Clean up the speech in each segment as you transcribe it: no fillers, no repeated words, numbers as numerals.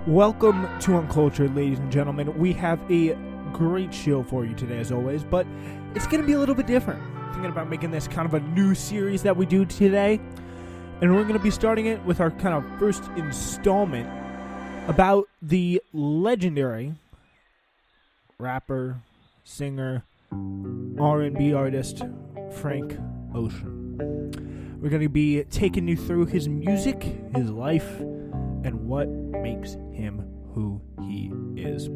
Welcome to Uncultured, ladies and gentlemen. We have a great show for you today, as always, but it's going to be a little bit different. Thinking about making this kind of a new series that we do today, and we're going to be starting it with our kind of first installment about the legendary rapper, singer, R&B artist, Frank Ocean. We're going to be taking you through his music, his life, and what makes him who he is.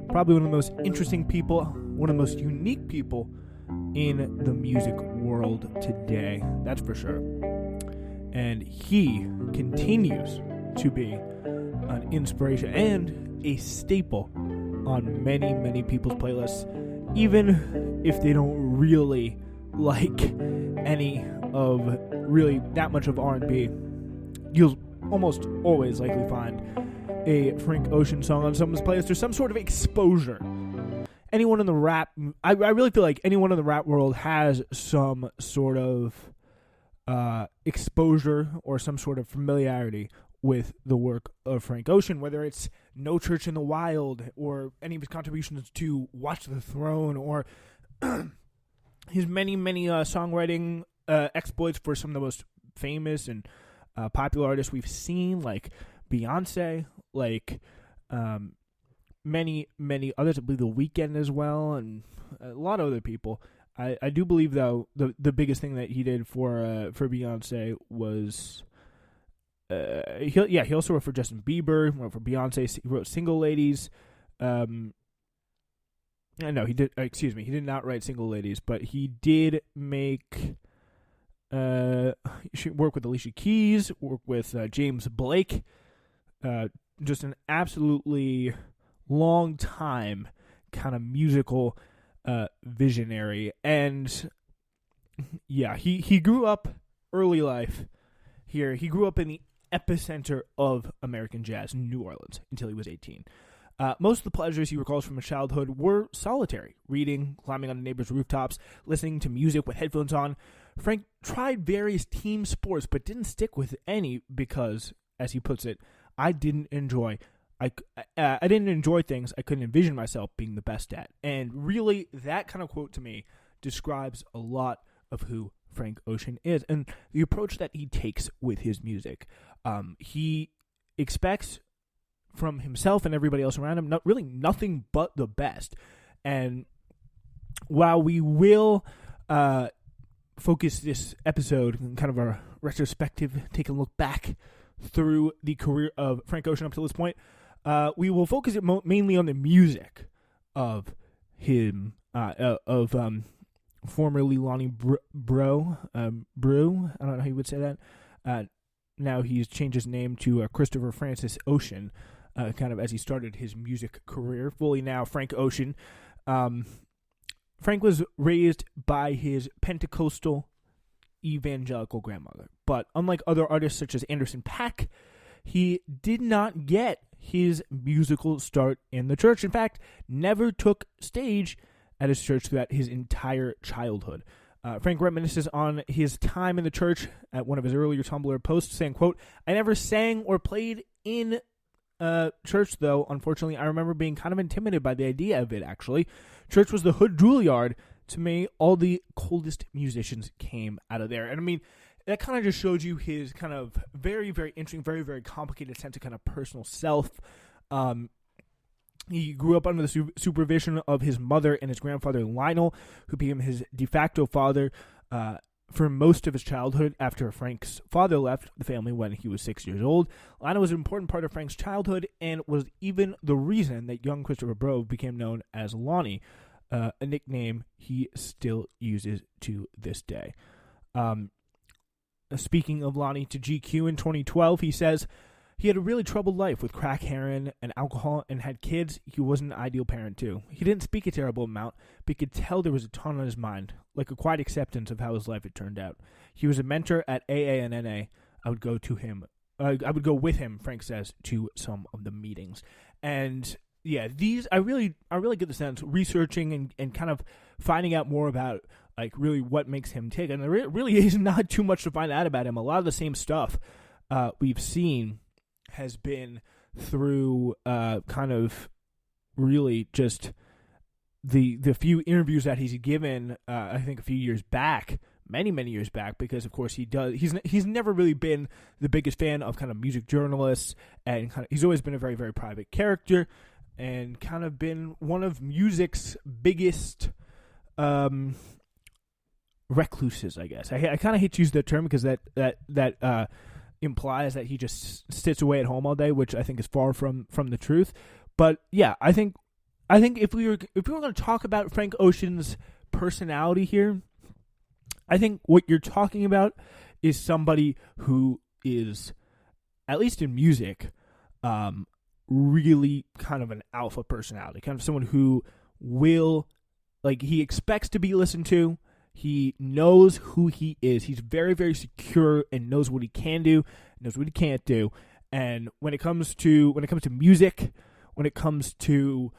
Probably one of the most interesting people, one of the most unique people in the music world today, that's for sure. And he continues to be an inspiration and a staple on many, many people's playlists, even if they don't really like any of really that much of R&B. You'll almost always likely find a Frank Ocean song on someone's playlist. There's some sort of exposure. Anyone in the rap, I really feel like anyone in the rap world has some sort of exposure or some sort of familiarity with the work of Frank Ocean, whether it's No Church in the Wild or any of his contributions to Watch the Throne or his many, many songwriting exploits for some of the most famous and popular artists we've seen, like Beyonce, like many, many others. I believe The Weeknd as well, and a lot of other people. I do believe, though, the biggest thing that he did for Beyonce was he also wrote for Justin Bieber, wrote for Beyonce, he wrote Single Ladies. No, he did. Excuse me, he did not write Single Ladies, but he did make. She work with Alicia Keys, work with James Blake. Just an absolutely long time kind of musical visionary. And yeah, he grew up early life here. He grew up in the epicenter of American jazz in New Orleans until he was 18. Most of the pleasures he recalls from his childhood were solitary: reading, climbing on neighbors' rooftops, listening to music with headphones on. Frank tried various team sports, but didn't stick with any because, as he puts it, I didn't enjoy things I couldn't envision myself being the best at. And really, that kind of quote to me describes a lot of who Frank Ocean is and the approach that he takes with his music. He expects from himself and everybody else around him really nothing but the best. And while we will focus this episode in kind of a retrospective, take a look back through the career of Frank Ocean up to this point, we will focus it mainly on the music of him, formerly Lonnie Brew. I don't know how you would say that. Now he's changed his name to Christopher Francis Ocean, kind of as he started his music career. Fully now Frank Ocean. Frank was raised by his Pentecostal evangelical grandmother, but unlike other artists such as Anderson .Paak, he did not get his musical start in the church. In fact, never took stage at his church throughout his entire childhood. Frank reminisces on his time in the church at one of his earlier Tumblr posts, saying, quote, "I never sang or played in church, though. Unfortunately, I remember being kind of intimidated by the idea of it, actually. Church was the hood Juilliard. To me, all the coldest musicians came out of there." And I mean, that kind of just shows you his kind of very, very interesting, very, very complicated sense of kind of personal self. He grew up under the supervision of his mother and his grandfather, Lionel, who became his de facto father for most of his childhood after Frank's father left the family when he was 6 years old. Lionel was an important part of Frank's childhood and was even the reason that young Christopher Brew became known as Lonnie, a nickname he still uses to this day. Speaking of Lonnie to GQ in 2012, he says, "He had a really troubled life with crack, heroin, and alcohol, and had kids. He wasn't an ideal parent, too. He didn't speak a terrible amount, but you could tell there was a ton on his mind, like a quiet acceptance of how his life had turned out. He was a mentor at AA and NA. I would go with him, Frank says, to some of the meetings." And yeah, these I really get the sense researching and kind of finding out more about like really what makes him tick. And there really is not too much to find out about him. A lot of the same stuff we've seen has been through kind of really just the few interviews that he's given, I think a few years back, many years back, because of course he's never really been the biggest fan of kind of music journalists, and he's always been a very, very private character, and kind of been one of music's biggest recluses, I guess. I kind of hate to use that term because that implies that he just sits away at home all day, which I think is far from the truth. But yeah, I think if we were going to talk about Frank Ocean's personality here, I think what you're talking about is somebody who is, at least in music, really kind of an alpha personality, kind of someone who will, like, he expects to be listened to. He knows who he is. He's very, very secure and knows what he can do, knows what he can't do. And when it comes to music, when it comes to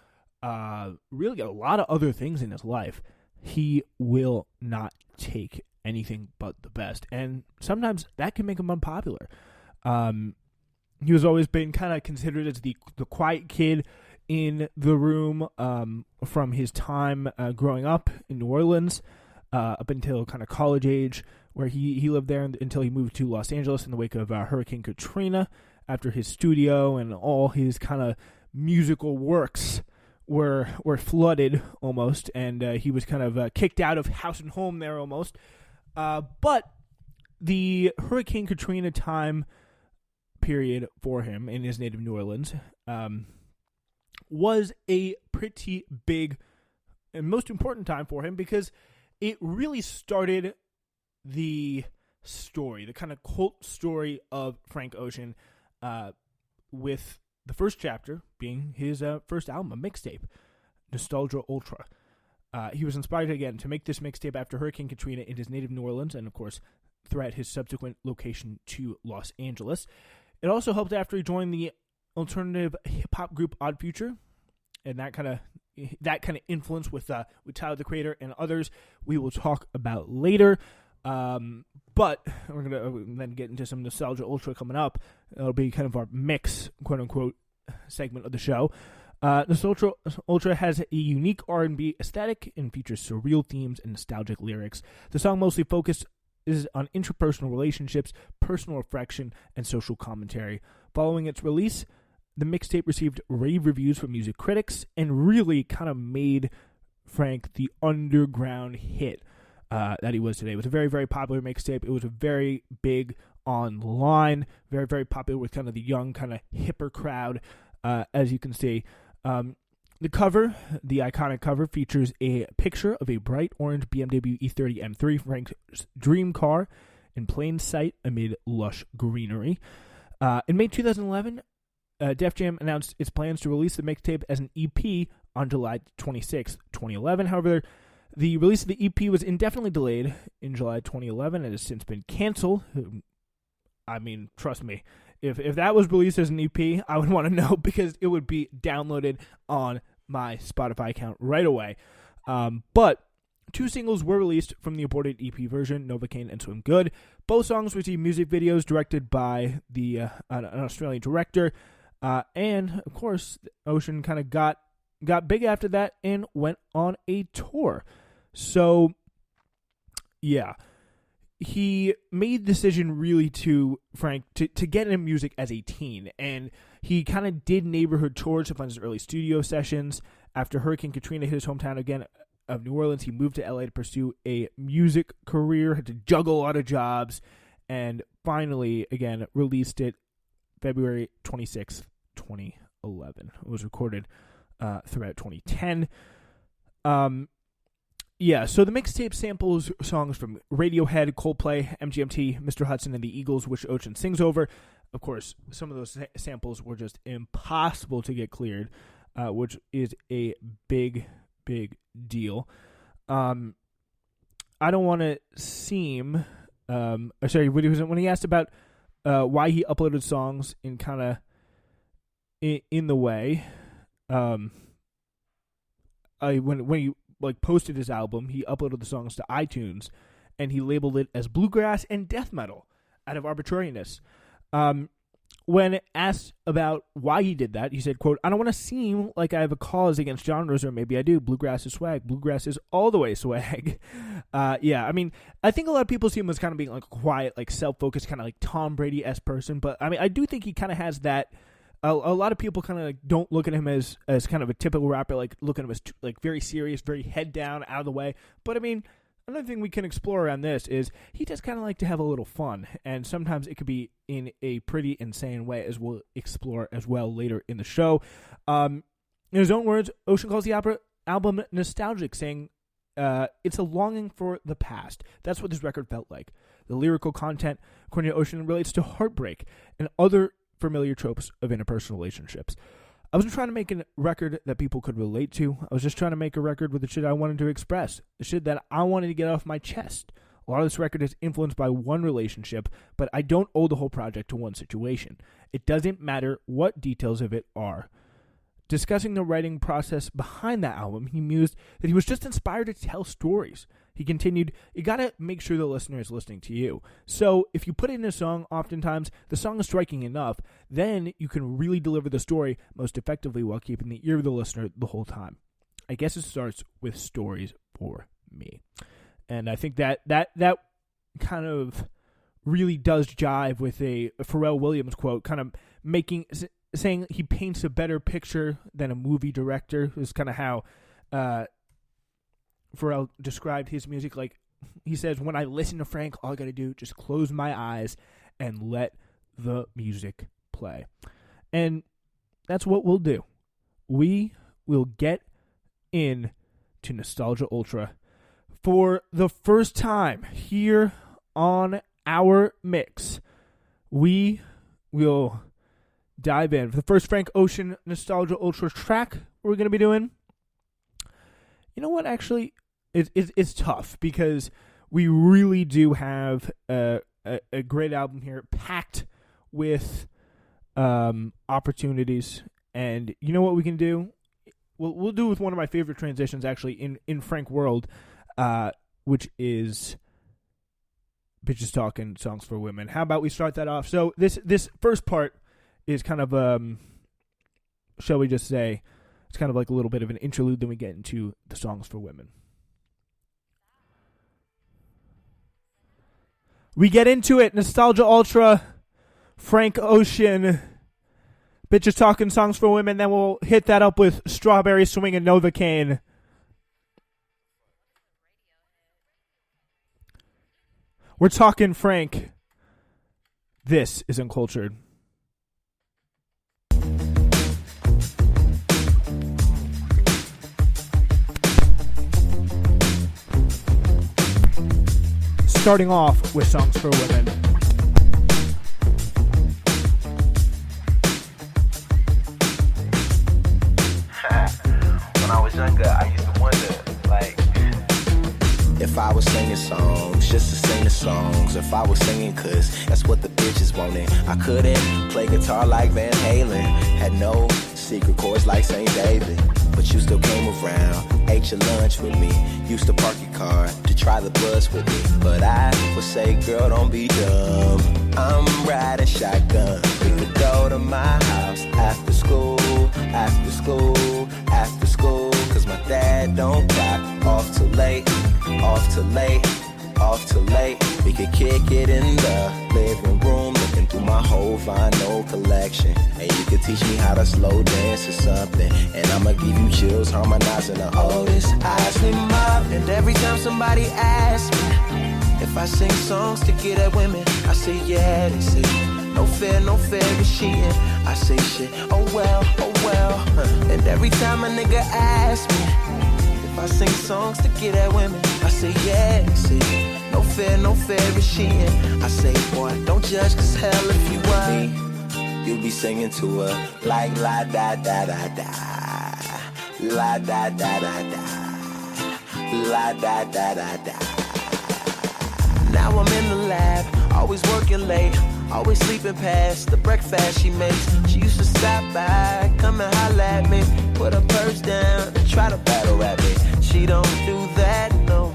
really a lot of other things in his life, he will not take anything but the best. And sometimes that can make him unpopular. He was always been kind of considered as the quiet kid in the room from his time growing up in New Orleans up until kind of college age, where he lived there until he moved to Los Angeles in the wake of Hurricane Katrina, after his studio and all his kind of musical works were flooded almost, and he was kind of kicked out of house and home there almost. But the Hurricane Katrina time period for him in his native New Orleans was a pretty big and most important time for him, because it really started the story, the kind of cult story of Frank Ocean, with the first chapter being his first album, a mixtape, Nostalgia Ultra. He was inspired again to make this mixtape after Hurricane Katrina in his native New Orleans, and of course throughout his subsequent location to Los Angeles. It also helped after he joined the alternative hip hop group Odd Future, and that kind of influence with Tyler the Creator and others we will talk about later. But we're gonna then get into some Nostalgia Ultra coming up. It'll be kind of our mix, quote unquote, segment of the show. Nostalgia Ultra has a unique R&B aesthetic and features surreal themes and nostalgic lyrics. The song mostly focuses on interpersonal relationships, personal reflection, and social commentary. Following its release, the mixtape received rave reviews from music critics and really kind of made Frank the underground hit that he was today. It was a very, very popular mixtape. It was a very big online, very, very popular with kind of the young, kind of hipper crowd, as you can see. The cover, the iconic cover, features a picture of a bright orange BMW E30 M3, Frank's dream car, in plain sight amid lush greenery. In May 2011, Def Jam announced its plans to release the mixtape as an EP on July 26, 2011. However, the release of the EP was indefinitely delayed in July 2011 and has since been canceled. I mean, trust me, if that was released as an EP, I would want to know, because it would be downloaded on my Spotify account right away. But two singles were released from the aborted EP version, Novocaine and Swim Good. Both songs received music videos directed by an Australian director. And, of course, Ocean kind of got big after that and went on a tour. So, yeah. He made the decision really Frank, to get into music as a teen. And he kind of did neighborhood tours to fund his early studio sessions. After Hurricane Katrina hit his hometown again of New Orleans, he moved to LA to pursue a music career, had to juggle a lot of jobs, and finally, again, released it February 26th, 2011. It was recorded throughout 2010. Yeah, so the mixtape samples songs from Radiohead, Coldplay, MGMT, Mr. Hudson, and the Eagles, which Ocean sings over. Of course, some of those samples were just impossible to get cleared, which is a big, big deal. I don't want to seem... when he asked about why he uploaded songs in kind of in the way, when he posted his album, he uploaded the songs to iTunes, and he labeled it as bluegrass and death metal out of arbitrariness. When asked about why he did that, he said, quote, "I don't want to seem like I have a cause against genres, or maybe I do. Bluegrass is swag. Bluegrass is all the way swag." Yeah, I mean, I think a lot of people see him as kind of being like a quiet, like self-focused, kind of like Tom Brady-esque person. But I mean, I do think he kind of has that. A lot of people kind of like don't look at him as kind of a typical rapper, like look at him as like very serious, very head down, out of the way. But I mean, another thing we can explore around this is he does kind of like to have a little fun, and sometimes it could be in a pretty insane way, as we'll explore as well later in the show. In his own words, Ocean calls the album nostalgic, saying it's a longing for the past. That's what this record felt like. The lyrical content, according to Ocean, relates to heartbreak and other familiar tropes of interpersonal relationships. I wasn't trying to make a record that people could relate to. I was just trying to make a record with the shit I wanted to express, the shit that I wanted to get off my chest. A lot of this record is influenced by one relationship, but I don't owe the whole project to one situation. It doesn't matter what details of it are. Discussing the writing process behind that album, he mused that he was just inspired to tell stories. He continued, "You gotta make sure the listener is listening to you. So if you put it in a song, oftentimes the song is striking enough, then you can really deliver the story most effectively while keeping the ear of the listener the whole time. I guess it starts with stories for me." And I think that kind of really does jive with a Pharrell Williams quote, kind of saying he paints a better picture than a movie director, is kind of how Pharrell described his music. Like, he says, when I listen to Frank, all I got to do, just close my eyes and let the music play. And that's what we'll do. We will get in to Nostalgia Ultra for the first time here on our mix. We will dive in for the first Frank Ocean Nostalgia Ultra track we're going to be doing. You know what, actually, it's tough because we really do have a great album here packed with opportunities. And you know what we can do? We'll do with one of my favorite transitions, actually, in Frank World, which is Bitches Talking Songs for Women. How about we start that off? So this first part is kind of, shall we just say, it's kind of like a little bit of an interlude, then we get into the songs for women. We get into it. Nostalgia Ultra, Frank Ocean, Bitches Talking Songs for Women, then we'll hit that up with Strawberry Swing and Novocaine. We're talking Frank. This is Uncultured. Starting off with Songs for Women. When I was younger, I used to wonder, like, if I was singing songs, just to sing the songs. If I was singing, cause that's what the bitches wanted. I couldn't play guitar like Van Halen. Had no secret chords like St. David. But you still came around, ate your lunch with me. Used to park your car to try the bus with me. But I would say, girl, don't be dumb. I'm riding shotgun. We could go to my house after school, after school, after school. Cause my dad don't clock off till late, off till late, off till late. We could kick it in the living room, looking through my whole vinyl collection. And you could teach me how to slow dance or something. And I'ma give you chills, harmonizing the oldest eyes in up. And every time somebody asks me if I sing songs to get at women, I say yeah, they say no fair is cheating. I say shit, oh well, oh well. And every time a nigga asks me if I sing songs to get at women, I say yeah, they say no fair is cheating. I say, boy, don't judge, cause hell if you were, you'll be singing to her like la da da da da, la da da da da, la da da da da. Now I'm in the lab, always working late, always sleeping past the breakfast she makes. She used to stop by, come and holler at me, put her purse down and try to battle rap me. She don't do that no